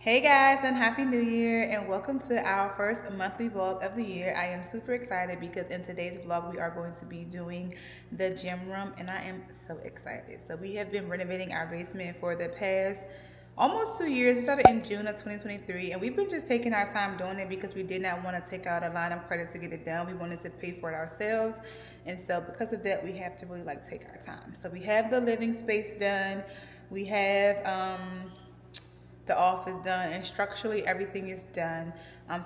Hey guys, and Happy New Year, and welcome to our first monthly vlog of the year. I am super excited because in today's vlog we are going to be doing the gym room, and I am so excited. So we have been renovating our basement for the past almost 2 years. We started in June of 2023, and we've been just taking our time doing it because we did not want to take out a line of credit to get it done. We wanted to pay for it ourselves, and so because of that we have to really take our time. So we have the living space done. We have the office done, and structurally everything is done.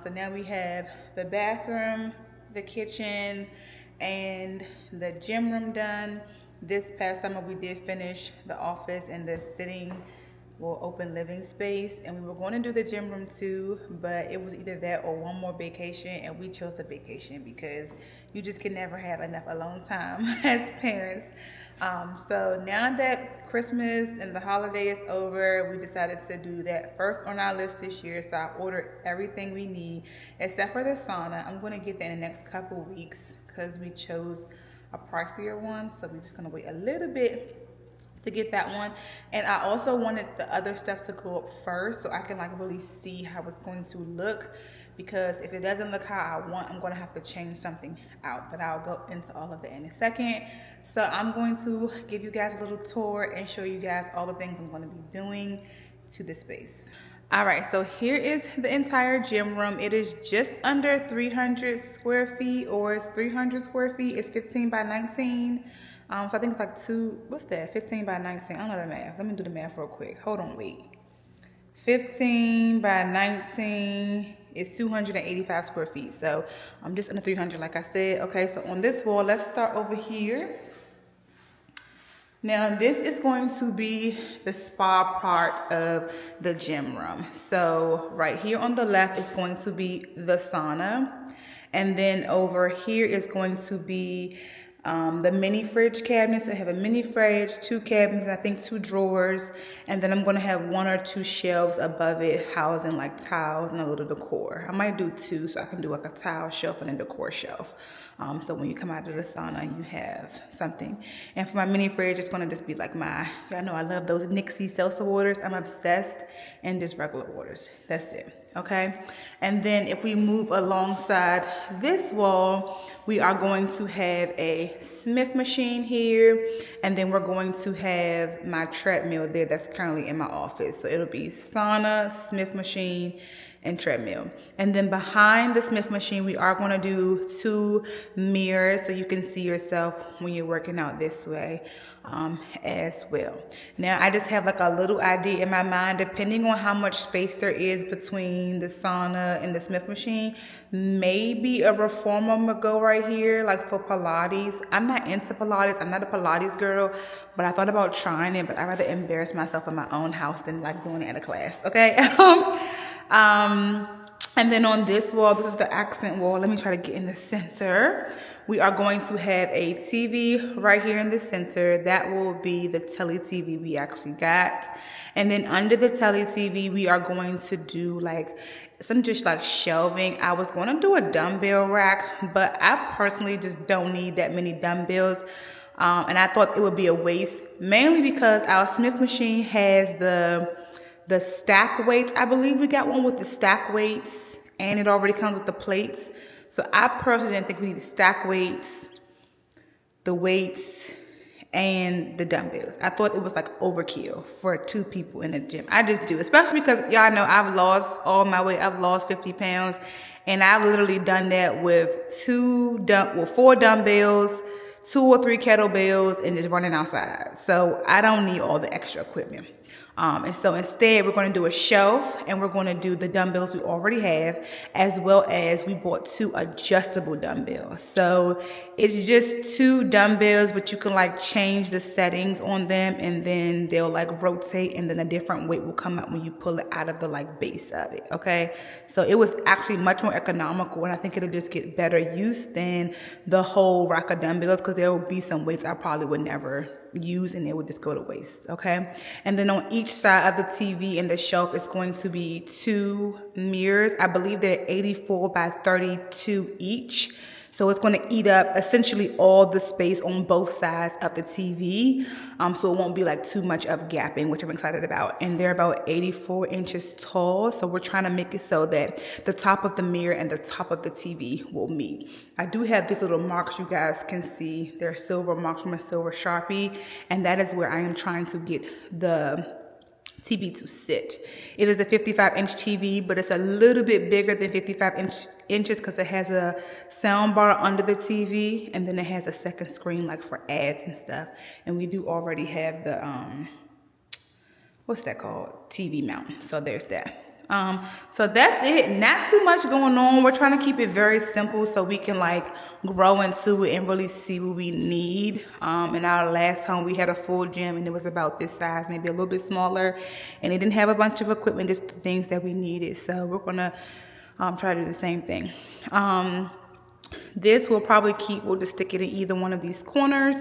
So now we have the bathroom, the kitchen, and the gym room done. This past summer we did finish the office and the sitting open living space, and we were going to do the gym room too, but it was either that or one more vacation, and we chose the vacation because you just can never have enough alone time as parents. So now that Christmas and the holiday is over, we decided to do that first on our list this year. So I ordered everything we need except for the sauna. I'm going to get that in the next couple weeks because we chose a pricier one. So we're just going to wait a little bit to get that one. And I also wanted the other stuff to go up first so I can really see how it's going to look, because if it doesn't look how I want, I'm going to have to change something out, but I'll go into all of that in a second. So I'm going to give you guys a little tour and show you guys all the things I'm going to be doing to the space. All right, so here is the entire gym room. It is just under 300 square feet, or it's 300 square feet. It's 15 by 19. So I think it's what's that? 15 by 19. I don't know the math. Let me do the math real quick. Hold on, wait. 15 by 19 is 285 square feet. So I'm just under 300, like I said. Okay, so on this wall, let's start over here. Now this is going to be the spa part of the gym room. So right here on the left is going to be the sauna. And then over here is going to be the mini fridge cabinets. So I have a mini fridge, 2 cabinets, and I think 2 drawers. And then I'm going to have 1 or 2 shelves above it housing towels and a little decor. I might do 2 so I can do a towel shelf and a decor shelf. So when you come out of the sauna, you have something. And for my mini fridge, it's going to just be y'all know I love those Nixie seltzer waters. I'm obsessed, and just regular waters. That's it. Okay. And then if we move alongside this wall, we are going to have a Smith machine here, and then we're going to have my treadmill there that's currently in my office. So it'll be sauna, Smith machine, and treadmill. And then behind the Smith machine, we are going to do 2 mirrors so you can see yourself when you're working out this way as well. Now I just have a little idea in my mind, depending on how much space there is between the sauna and the Smith machine. Maybe a reformer would go right here, for Pilates. I'm not into Pilates. I'm not a Pilates girl, but I thought about trying it, but I'd rather embarrass myself in my own house than doing it at a class. Okay. And then on this wall, this is the accent wall. Let me try to get in the center. We are going to have a TV right here in the center. That will be the tele TV we actually got. And then under the tele TV, we are going to do some just shelving. I was going to do a dumbbell rack, but I personally just don't need that many dumbbells. And I thought it would be a waste, mainly because our Smith machine has the stack weights. I believe we got one with the stack weights, and it already comes with the plates. So I personally didn't think we need the stack weights, the weights, and the dumbbells. I thought it was overkill for 2 people in the gym. I just do, especially because y'all know I've lost all my weight. I've lost 50 pounds, and I've literally done that with 4 dumbbells, 2 or 3 kettlebells, and just running outside. So I don't need all the extra equipment. And so instead, we're going to do a shelf, and we're going to do the dumbbells we already have, as well as we bought 2 adjustable dumbbells. So it's just 2 dumbbells, but you can change the settings on them, and then they'll rotate, and then a different weight will come out when you pull it out of the base of it. Okay. So it was actually much more economical, and I think it'll just get better use than the whole rack of dumbbells, because there will be some weights I probably would never use, and it would just go to waste. Okay. And then on each side of the TV and the shelf is going to be 2 mirrors. I believe they're 84 by 32 each. So it's going to eat up essentially all the space on both sides of the TV. So it won't be like too much of gapping, which I'm excited about. And they're about 84 inches tall. So we're trying to make it so that the top of the mirror and the top of the TV will meet. I do have these little marks you guys can see. They're silver marks from a silver Sharpie. And that is where I am trying to get the TV to sit. It is a 55-inch TV, but it's a little bit bigger than 55 inches because it has a sound bar under the TV, and then it has a second screen like for ads and stuff. And we do already have the what's that called? TV mount. So there's that. So that's it. Not too much going on. We're trying to keep it very simple so we can like grow into it and really see what we need. In our last home, we had a full gym and it was about this size, maybe a little bit smaller, and it didn't have a bunch of equipment, just the things that we needed. So we're gonna try to do the same thing. This we'll probably keep. We'll just stick it in either one of these corners.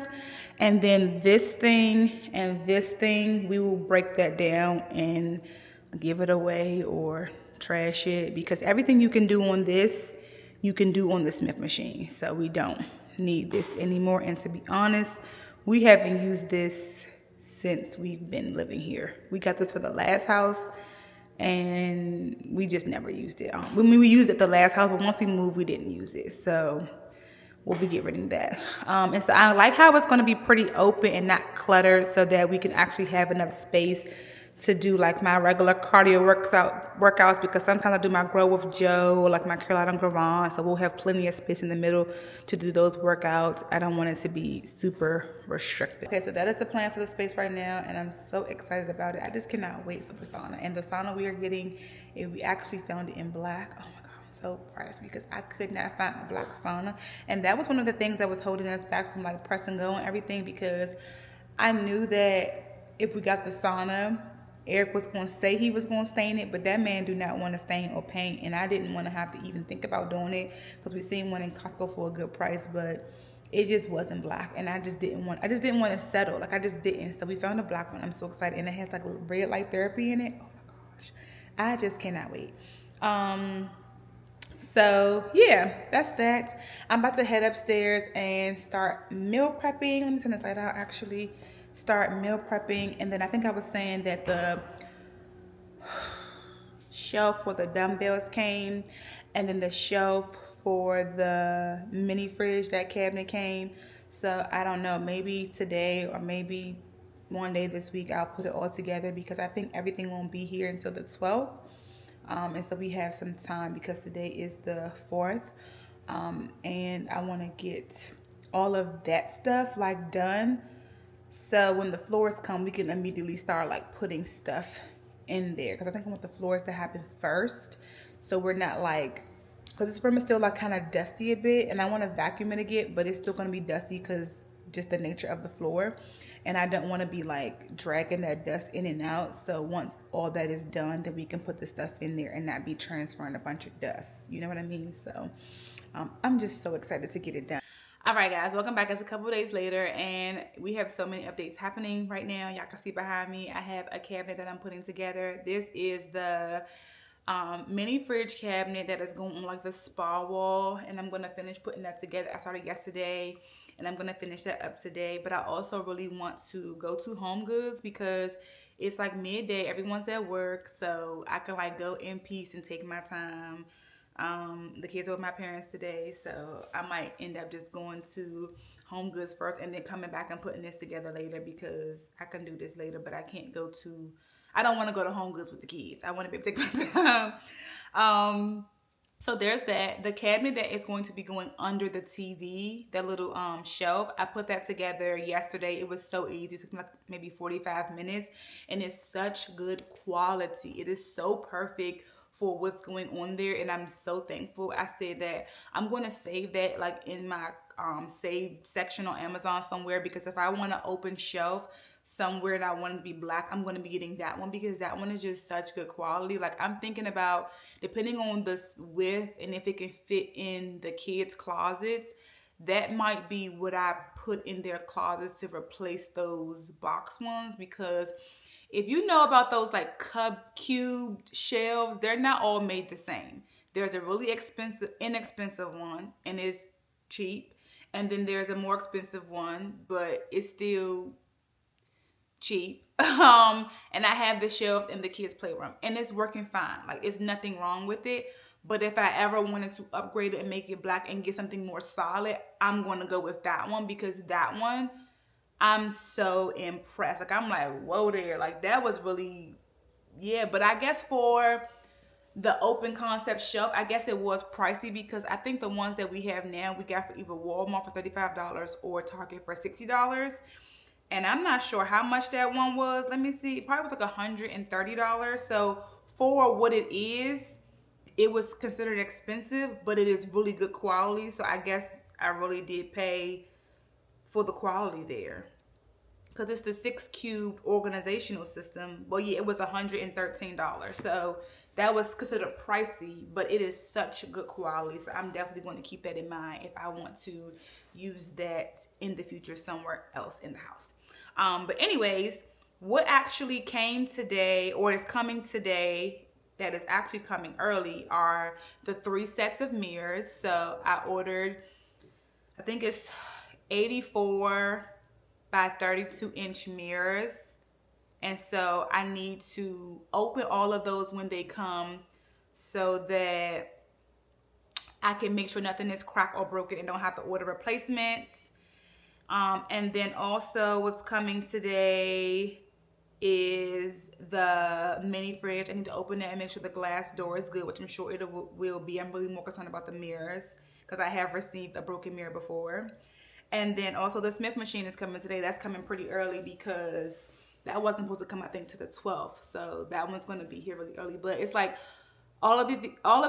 And then this thing and this thing, we will break that down and give it away or trash it, because everything you can do on this, you can do on the Smith machine. So we don't need this anymore. And to be honest, we haven't used this since we've been living here. We got this for the last house and we just never used it. We used it at the last house, but once we moved, we didn't use it. So we'll be getting rid of that. And so I like how it's going to be pretty open and not cluttered so that we can actually have enough space to do like my regular cardio workouts, because sometimes I do my Grow with Joe or like my Carolina Garage, so we'll have plenty of space in the middle to do those workouts. I don't want it to be super restricted. Okay, so that is the plan for the space right now, and I'm so excited about it. I just cannot wait for the sauna. And the sauna we are getting, we actually found it in black. Oh my God. So surprised because I could not find a black sauna, and that was one of the things that was holding us back from like press and go and everything, because I knew that if we got the sauna, Eric was going to say he was going to stain it, but that man do not want to stain or paint, and I didn't want to have to even think about doing it because we seen one in Costco for a good price, but it just wasn't black, and I just didn't want to settle. Like I just didn't. So we found a black one. I'm so excited, and it has like red light therapy in it. Oh my gosh, I just cannot wait. So yeah, that's that. I'm about to head upstairs and start meal prepping. Let me turn this light out actually. Start meal prepping, and then I think I was saying that the shelf for the dumbbells came, and then the shelf for the mini fridge, that cabinet came. So I don't know, maybe today or maybe one day this week I'll put it all together, because I think everything won't be here until the 12th. And so we have some time because today is the 4th. And I want to get all of that stuff like done, so when the floors come, we can immediately start like putting stuff in there, because I think I want the floors to happen first, so we're not like, because this room is still like kind of dusty a bit, and I want to vacuum it again, but it's still going to be dusty because just the nature of the floor, and I don't want to be like dragging that dust in and out. So once all that is done, then we can put the stuff in there and not be transferring a bunch of dust, you know what I mean? So I'm just so excited to get it done. All right, guys, welcome back. It's a couple days later, and we have so many updates happening right now. Y'all can see behind me, I have a cabinet that I'm putting together. This is the mini fridge cabinet that is going on like the spa wall, and I'm going to finish putting that together. I started yesterday, and I'm going to finish that up today. But I also really want to go to Home Goods because it's like midday. Everyone's at work, so I can like go in peace and take my time. The kids are with my parents today, so I might end up just going to Home Goods first and then coming back and putting this together later, because I can do this later, but I can't go to, I don't want to go to Home Goods with the kids. I want to be able to take my time. So there's that. The cabinet that is going to be going under the TV, that little shelf, I put that together yesterday. It was so easy. It took me like maybe 45 minutes, and it's such good quality. It is so perfect for what's going on there, and I'm so thankful. I said that I'm going to save that like in my saved section on Amazon somewhere, because if I want an open shelf somewhere and I want it to be black, I'm going to be getting that one, because that one is just such good quality. Like I'm thinking about, depending on the width and if it can fit in the kids' closets, that might be what I put in their closets to replace those box ones, because if you know about those like cubed shelves, they're not all made the same. There's a really inexpensive one, and it's cheap. And then there's a more expensive one, but it's still cheap. And I have the shelves in the kids' playroom, and it's working fine. Like, it's nothing wrong with it. But if I ever wanted to upgrade it and make it black and get something more solid, I'm going to go with that one, because that one, I'm so impressed. Like, I'm like, whoa there. Like, that was really, yeah. But I guess for the open concept shelf, I guess it was pricey, because I think the ones that we have now, we got for either Walmart for $35 or Target for $60. And I'm not sure how much that one was. Let me see. It probably was like $130. So for what it is, it was considered expensive, but it is really good quality. So I guess I really did pay for the quality there, because it's the 6-cube organizational system. Well, yeah, it was $113. So that was considered pricey, but it is such good quality. So I'm definitely going to keep that in mind if I want to use that in the future somewhere else in the house. But anyways, what actually came today, or is coming today, that is actually coming early, are the 3 sets of mirrors. So I ordered, I think it's 84 by 32-inch mirrors. And so I need to open all of those when they come, so that I can make sure nothing is cracked or broken and don't have to order replacements. And then also what's coming today is the mini fridge. I need to open it and make sure the glass door is good, which I'm sure it will be. I'm really more concerned about the mirrors, because I have received a broken mirror before. And then also the Smith machine is coming today. That's coming pretty early, because that wasn't supposed to come, I think, to the 12th. So that one's going to be here really early. But it's like all of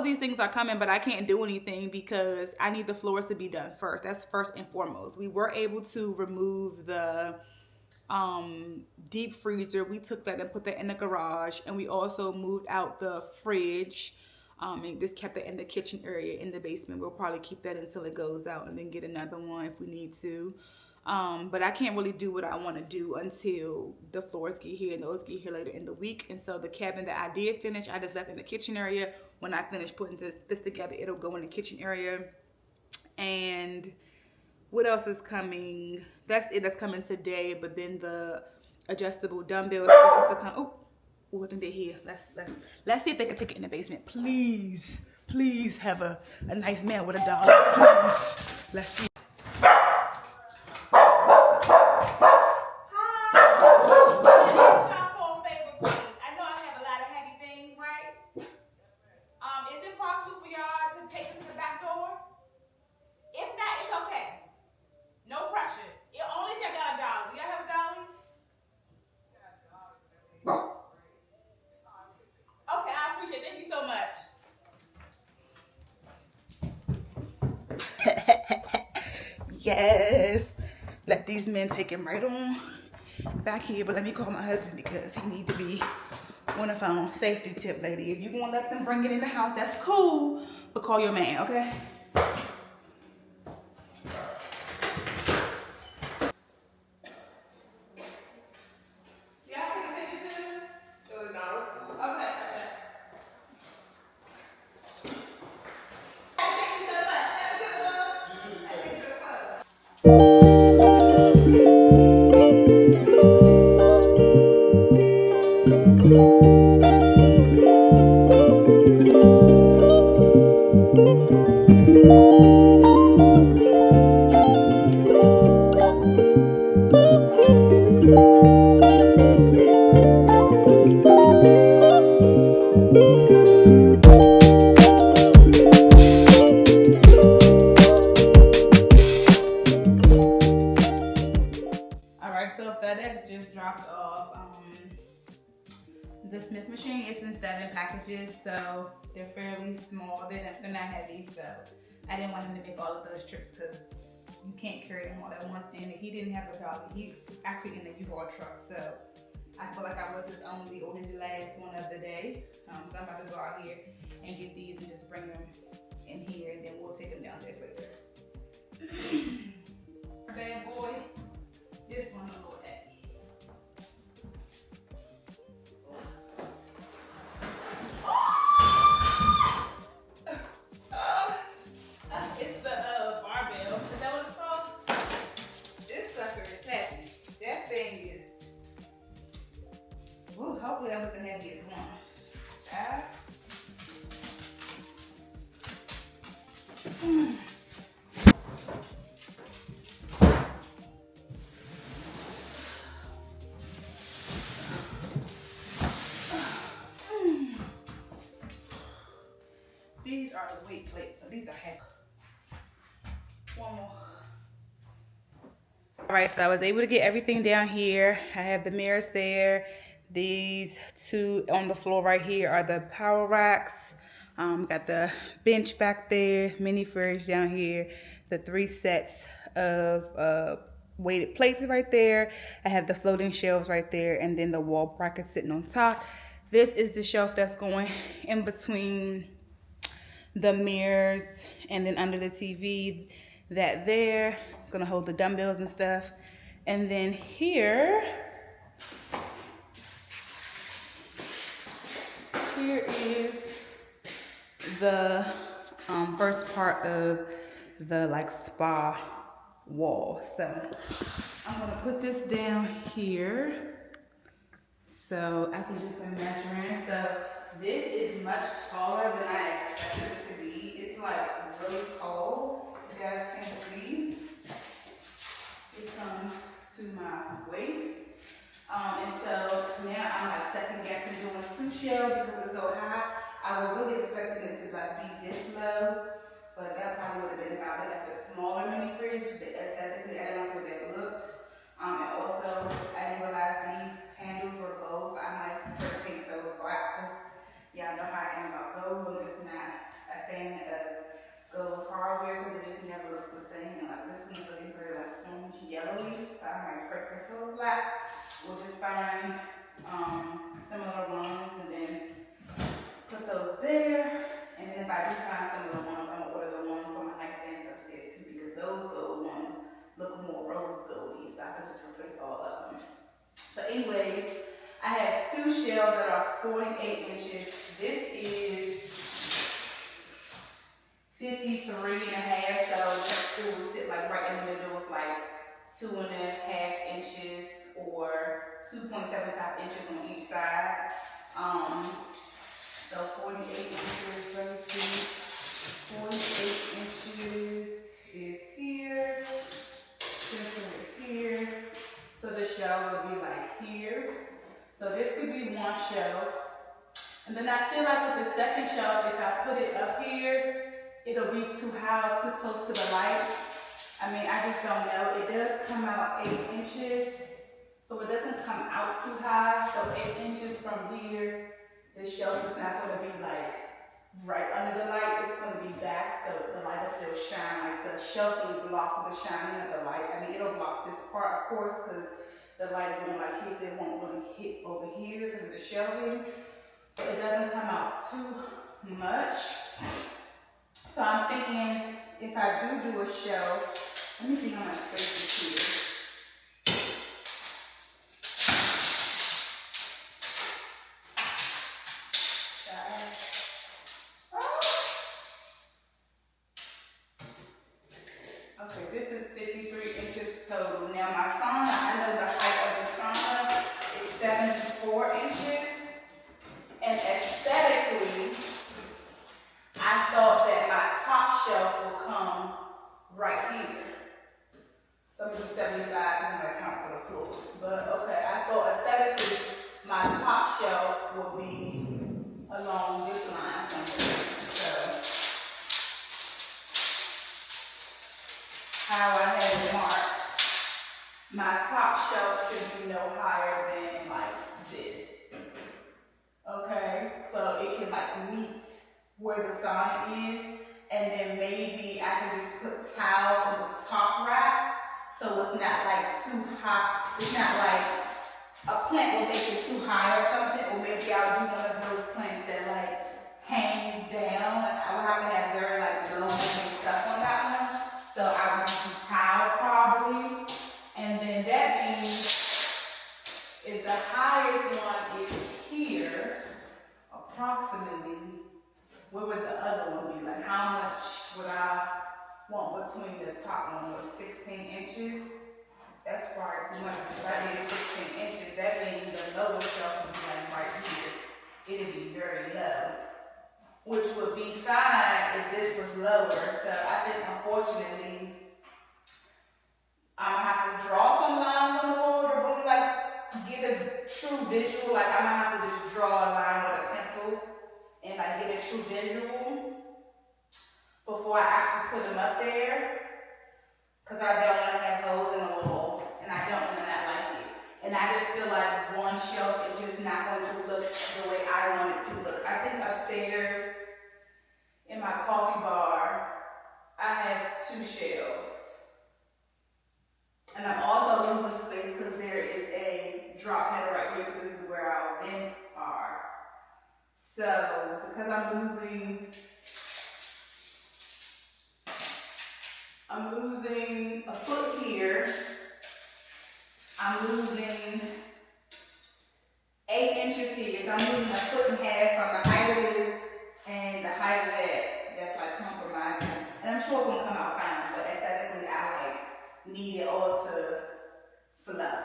these things are coming, but I can't do anything because I need the floors to be done first. That's first and foremost. We were able to remove the deep freezer. We took that and put that in the garage, and we also moved out the fridge, and just kept it in the kitchen area in the basement. We'll probably keep that until it goes out, and then get another one if we need to. But I can't really do what I want to do until the floors get here, and those get here later in the week. And so the cabin that I did finish, I just left in the kitchen area. When I finish putting this together, it'll go in the kitchen area. And what else is coming? That's it. That's coming today. But then the adjustable dumbbells to come. Oh, I think they're here. Let's see if they can take it in the basement. Please have a nice man with a dollar. Please. Let's see. Yes, let these men take him right on back here. But let me call my husband, because he needs to be on the phone. Safety tip, lady: if you want to let them bring it in the house, that's cool, but call your man, okay? The Smith machine is in 7 packages, so they're fairly small. They're not heavy, so I didn't want him to make all of those trips, because you can't carry them all at once. And he didn't have a dog. He was actually in a U-Haul truck, so I feel like I was his only or his last one of the day. So I'm about to go out here and get these and just bring them in here, and then we'll take them downstairs later. Bad boy. This one will go at me. It's the barbell. heavy as one. Child. These are the weight plates, so these are heavy. One more. All right, so I was able to get everything down here. I have the mirrors there. These two on the floor right here are the power racks. Got the bench back there, mini fridge down here, the 3 sets of weighted plates right there. I have the floating shelves right there, and then the wall bracket sitting on top. This is the shelf that's going in between the mirrors and then under the TV. That there, gonna hold the dumbbells and stuff. And then here is the first part of the like spa wall. So I'm gonna put this down here so I can do some measuring. So this is much taller than I expected it to be. It's like really tall. You guys can see. It comes to my waist. And so now I'm like second guessing doing 2 shelves because it's so high. I was really expecting it to like be this low, but that probably would have been if I would have got the smaller mini fridge. But aesthetically, I didn't like the way that looked. And also, I didn't realize these handles were gold, so I might paint those black because y'all know how I am about gold. I'm just not a fan of gold hardware because it just never looks the same. And like this one's looking very like orange yellowy, so I might spray paint those black. We'll just find similar ones and then put those there. And then if I do find similar ones, I'm gonna order the ones for my nightstands upstairs too because those gold ones look more rose goldy, so I can just replace all of them. So anyways, I have 2 shelves that are 48 inches. This is 53 and a half, so it will sit like right in the middle of like 2.5 inches or 2.75 inches on each side. So 48 inches, let me see. 48 inches is here, here. So the shelf would be like here. So this could be one shelf. And then I feel like with the second shelf, if I put it up here, it'll be too high, too close to the light. I mean, I just don't know. It does come out 8 inches. So it doesn't come out too high. So 8 inches from here, the shelf is not going to be like right under the light. It's going to be back so the light will still shine. Like the shelf will block the shining of the light. I mean, it'll block this part, of course, because the light is going to like hit. It won't really hit over here because of the shelving. But it doesn't come out too much. So I'm thinking if I do a shelf, let me see how much space is here. Okay, this is 53 inches total. Now my sauna, I know the height of the sauna is 74 inches. And aesthetically, I thought that my top shelf will come right here. So I'm going to do 75 because I'm going to count for the floor. But okay, I thought aesthetically, my top shelf would be along this line somewhere. So how I have it marked, my top shelf should be no higher than like this. Okay, so it can like meet where the sauna is, and then maybe I can just put towels on the top rack, so it's not like too high. It's not like a plant will make it too high or something, or maybe I'll do one of those plants that like hangs down. I will have to have very like low hanging stuff on that one, so I will use towels probably, and then that means if the highest one is here, approximately, where would the other one be? Like how much would I want between the top one? Was 16 inches? That's far too much. If I did 16 inches, that means the lower shelf would be like right here. very low, which would be fine if this was lower. So I think unfortunately I'm gonna have to draw some lines on the wall to really like get a true visual. Like I'm gonna have to just draw a line with a pencil and like get a true visual before I actually put them up there. Cause I don't want to have holes in the wall and I don't want to not like it. And I just feel like one shelf is just not going to look the way I want it to look. I think upstairs in my coffee bar, I have 2 shelves. And I'm also losing space because there is a drop header right here because this is where our vents are. So because I'm losing a foot here. I'm losing 8 inches here. So I'm losing a foot and a half from the height of this and the height of that. That's like compromising. And I'm sure it's gonna come out fine, but aesthetically I like need it all to flow.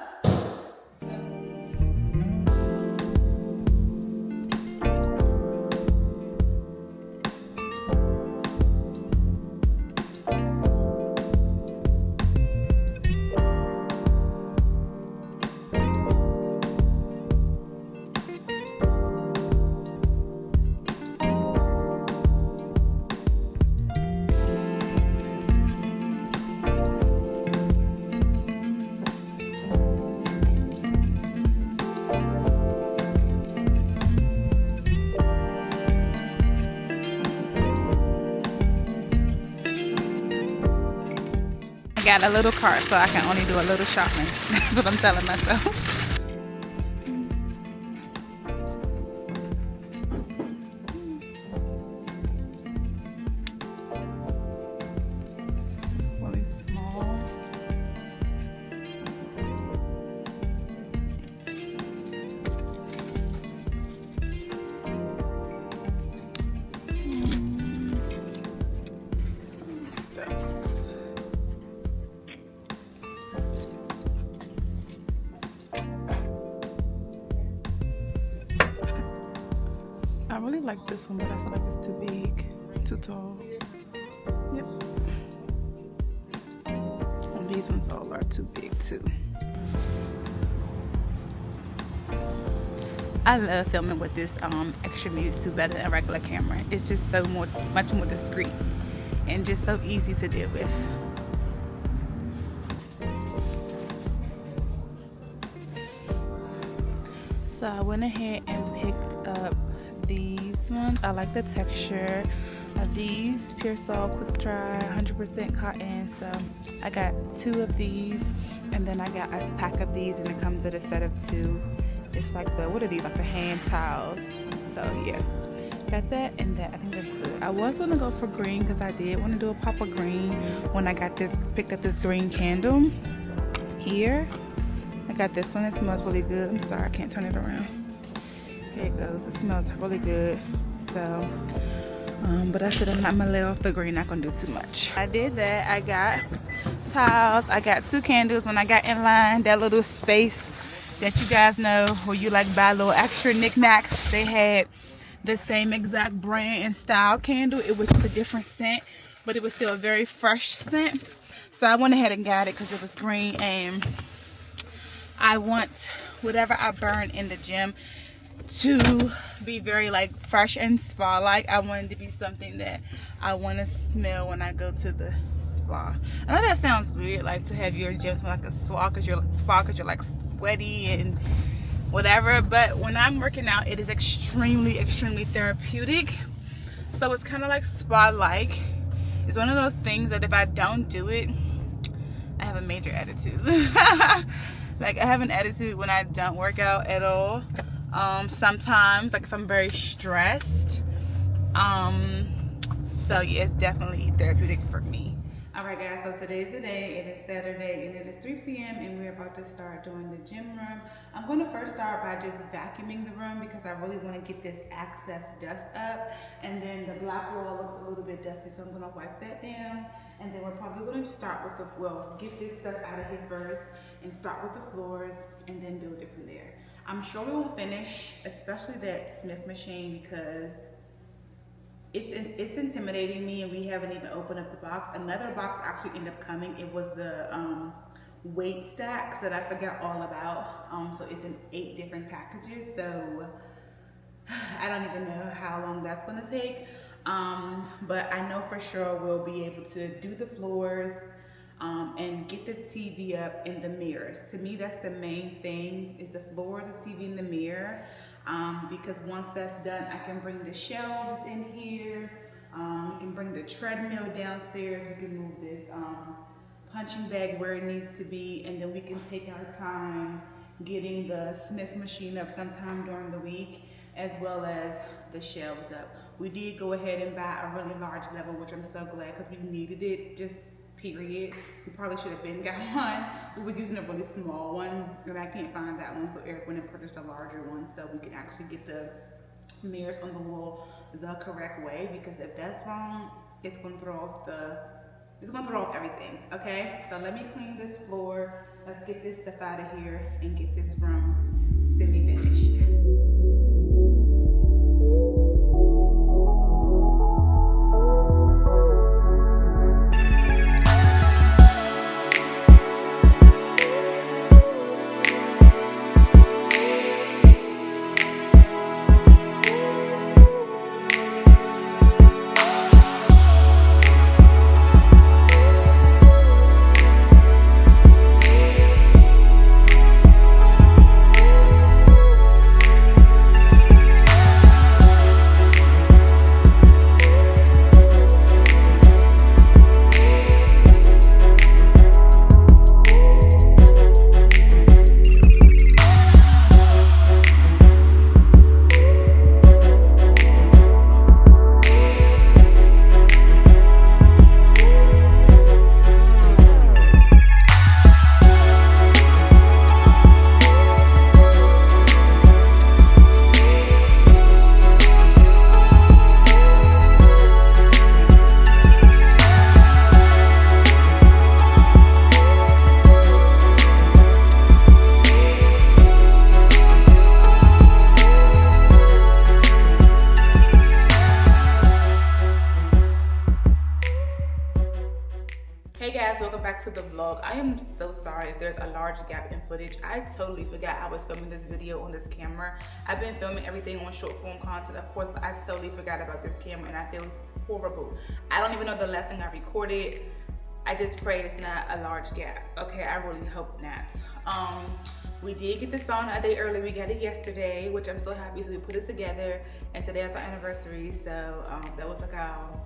Got a little cart so I can only do a little shopping. That's what I'm telling myself. Really small. I really like this one, but I feel like it's too big, too tall. Yep. And these ones all are too big too. I love filming with this extra muse too better than a regular camera. It's just much more discreet and just so easy to deal with. So I went ahead and picked up these ones. I like the texture of these. Pure Salt Quick Dry 100% cotton. So I got 2 of these and then I got a pack of these and it comes with a set of 2. It's like what are these, like the hand towels. So yeah, got that and that. I think that's good. I was gonna go for green because I did want to do a pop of green when I picked up this green candle here. I got this one. It smells really good. I'm sorry, I can't turn it around. Here it goes. It smells really good. So, but I said I'm not gonna lay off the green. Not gonna do too much. I did that. I got towels. I got 2 candles. When I got in line, that little space that you guys know where you like buy little extra knickknacks, they had the same exact brand and style candle. It was just a different scent, but it was still a very fresh scent. So I went ahead and got it because it was green and I want whatever I burn in the gym to be very like fresh and spa like. I want it to be something that I want to smell when I go to the spa. I know that sounds weird, like to have your gym smell like a spa because you're like sweaty and whatever, but when I'm working out it is extremely therapeutic. So it's kind of like spa like. It's one of those things that if I don't do it, I have a major attitude. Like I have an attitude when I don't work out at all. Sometimes, like if I'm very stressed. So yeah, it's definitely therapeutic for me. Alright guys, so today's the day. It is Saturday and it is 3 p.m. and we're about to start doing the gym room. I'm going to first start by just vacuuming the room because I really want to get this excess dust up. And then the black wall looks a little bit dusty, so I'm going to wipe that down. And then we're probably going to start with get this stuff out of here first and start with the floors and then build it from there. I'm sure we will finish, especially that Smith machine, because it's intimidating me, and we haven't even opened up the box. Another box actually ended up coming. It was the weight stacks that I forgot all about. So it's in 8 different packages. So I don't even know how long that's gonna take. But I know for sure we'll be able to do the floors and get the TV up in the mirrors. To me, that's the main thing, is the floors, the TV, and the mirror. Because once that's done, I can bring the shelves in here. We can bring the treadmill downstairs. We can move this punching bag where it needs to be, and then we can take our time getting the Smith machine up sometime during the week, as well as the shelves up. We did go ahead and buy a really large level, which I'm so glad, because we needed it, just period. We probably should have been got one. We was using a really small one, and I can't find that one, so Eric went and purchased a larger one so we can actually get the mirrors on the wall the correct way, because if that's wrong, it's gonna throw off everything, okay? So let me clean this floor. Let's get this stuff out of here and get this room semi-finished. Hey guys, welcome back to the vlog. I am so sorry if there's a large gap in footage. I totally forgot I was filming this video on this camera. I've been filming everything on short form content, of course, but I totally forgot about this camera and I feel horrible. I don't even know the lesson I recorded. I just pray it's not a large gap. Okay, I really hope not. We did get the sauna a day early. We got it yesterday, which I'm so happy. So we put it together, and today is our anniversary. So that was like our,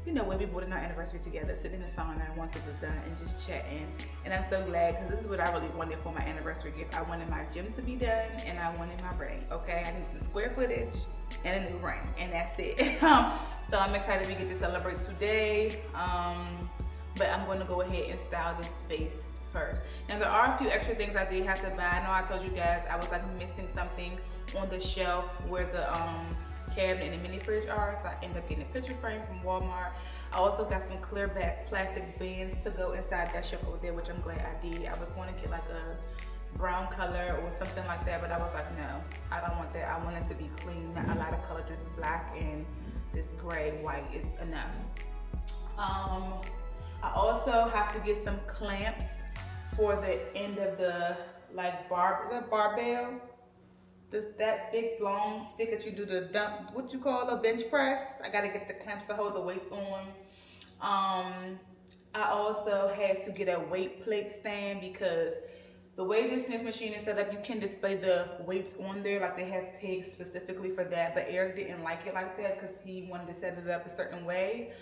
you know, when we bought our anniversary together, sitting in the sauna once it was done and just chatting. And I'm so glad, because this is what I really wanted for my anniversary gift. I wanted my gym to be done, and I wanted my ring, okay? I need some square footage and a new ring, and that's it. So I'm excited we get to celebrate today. But I'm going to go ahead and style this space first. Now there are a few extra things I did have to buy. I know I told you guys I was like missing something on the shelf where the cabinet and the mini fridge are, so I ended up getting a picture frame from Walmart. I also got some clear back plastic bins to go inside that shelf over there, which I'm glad I did. I was going to get like a brown color or something like that, but I was like, no, I don't want that. I want it to be clean, not a lot of color, just black and this gray, white is enough. I also have to get some clamps for the end of the barbell? That big long stick that you do the dump, what you call a bench press. I gotta get the clamps to hold the weights on. I also had to get a weight plate stand, because the way this Smith machine is set up, you can display the weights on there, like they have pegs specifically for that, but Eric didn't like it like that because he wanted to set it up a certain way.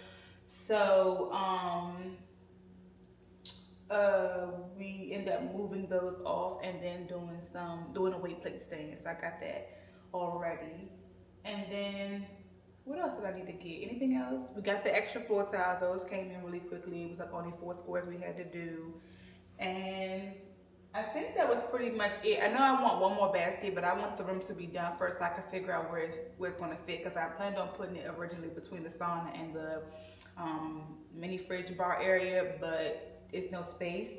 So we end up moving those off and then doing a weight plate stand. So I got that already. And then what else did I need to get? Anything else? We got the extra floor tiles. Those came in really quickly. It was like only 4 squares we had to do. And I think that was pretty much it. I know I want one more basket, but I want the room to be done first so I can figure out where it's going to fit, because I planned on putting it originally between the sauna and the mini fridge bar area, but it's no space.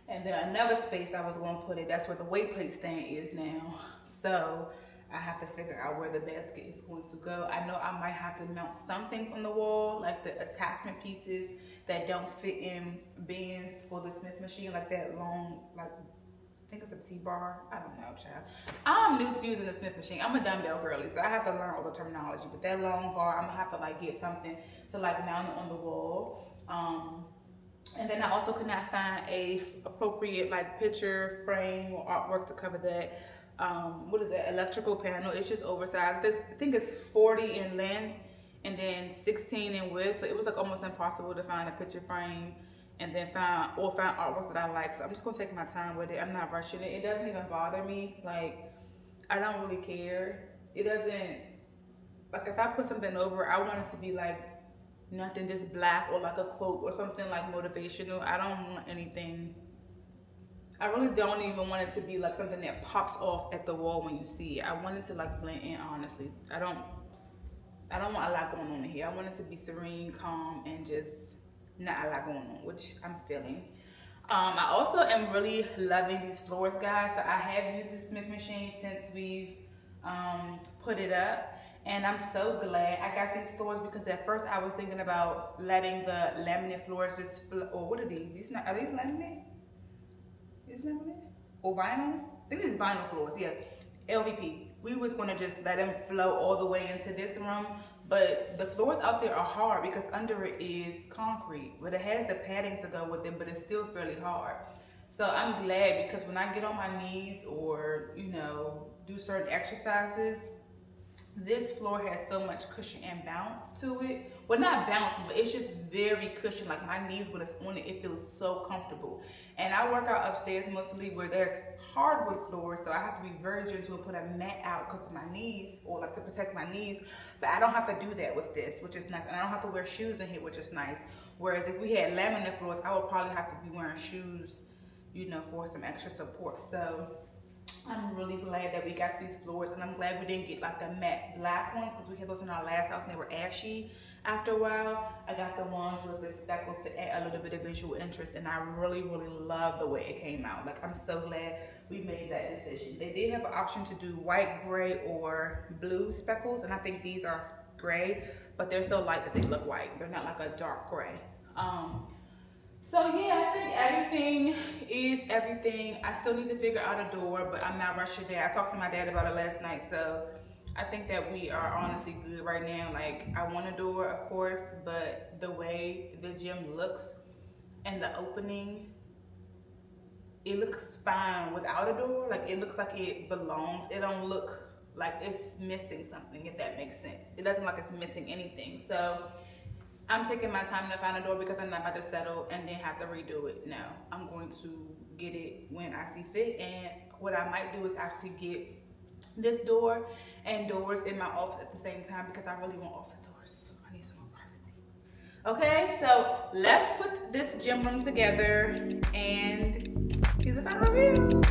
And then another space I was going to put it, that's where the weight plate stand is now. So I have to figure out where the basket is going to go. I know I might have to mount some things on the wall, like the attachment pieces that don't fit in bins for the Smith machine, like that long, like, I think it's a T-bar. I don't know, child. I'm new to using the Smith machine. I'm a dumbbell girly, so I have to learn all the terminology. But that long bar, I'm gonna have to like get something to like mount it on the wall. And then I also could not find a appropriate like picture frame or artwork to cover that. What is that? Electrical panel. It's just oversized. This, I think it's 40 in length and then 16 in width. So it was like almost impossible to find a picture frame and then find artwork that I like. So I'm just gonna take my time with it. I'm not rushing it. It doesn't even bother me. Like, I don't really care. It doesn't, like if I put something over, I want it to be like nothing just black or like a quote or something like motivational. I don't want anything, I really don't even want it to be like something that pops off at the wall when you see it. I want it to like blend in, honestly. I don't want a lot going on in here. I want it to be serene, calm, and just not a lot going on, which I'm feeling. I also am really loving these floors, guys. So I have used the Smith machine since we've put it up. And I'm so glad I got these floors because at first I was thinking about letting the laminate floors just or what are these? Are these laminate? Is laminate? Or vinyl? I think these vinyl floors, yeah. LVP. We was gonna just let them flow all the way into this room, but the floors out there are hard because under it is concrete, but it has the padding to go with it, but it's still fairly hard. So I'm glad because when I get on my knees or, you know, do certain exercises, this floor has so much cushion and bounce to it. Well, not bounce, but it's just very cushioned. Like my knees, when it's on it, it feels so comfortable. And I work out upstairs mostly where there's hardwood floors, so I have to be very gentle and put a mat out because of my knees, or like to protect my knees. But I don't have to do that with this, which is nice. And I don't have to wear shoes in here, which is nice. Whereas if we had laminate floors, I would probably have to be wearing shoes, you know, for some extra support. So I'm really glad that we got these floors, and I'm glad we didn't get like the matte black ones because we had those in our last house and they were ashy after a while. I got the ones with the speckles to add a little bit of visual interest, and I really, really love the way it came out. Like, I'm so glad we made that decision. They did have an option to do white, gray, or blue speckles, and I think these are gray, but they're so light that they look white. They're not like a dark gray. So yeah, I think everything is everything. I still need to figure out a door, but I'm not rushing that. I talked to my dad about it last night, so I think that we are honestly good right now. Like, I want a door, of course, but the way the gym looks and the opening, it looks fine without a door. Like, it looks like it belongs. It don't look like it's missing something, if that makes sense. It doesn't look like it's missing anything. So I'm taking my time to find a door because I'm not about to settle and then have to redo it. No, I'm going to get it when I see fit. And what I might do is actually get this door and doors in my office at the same time because I really want office doors. I need some more privacy. Okay, so let's put this gym room together and see the final review.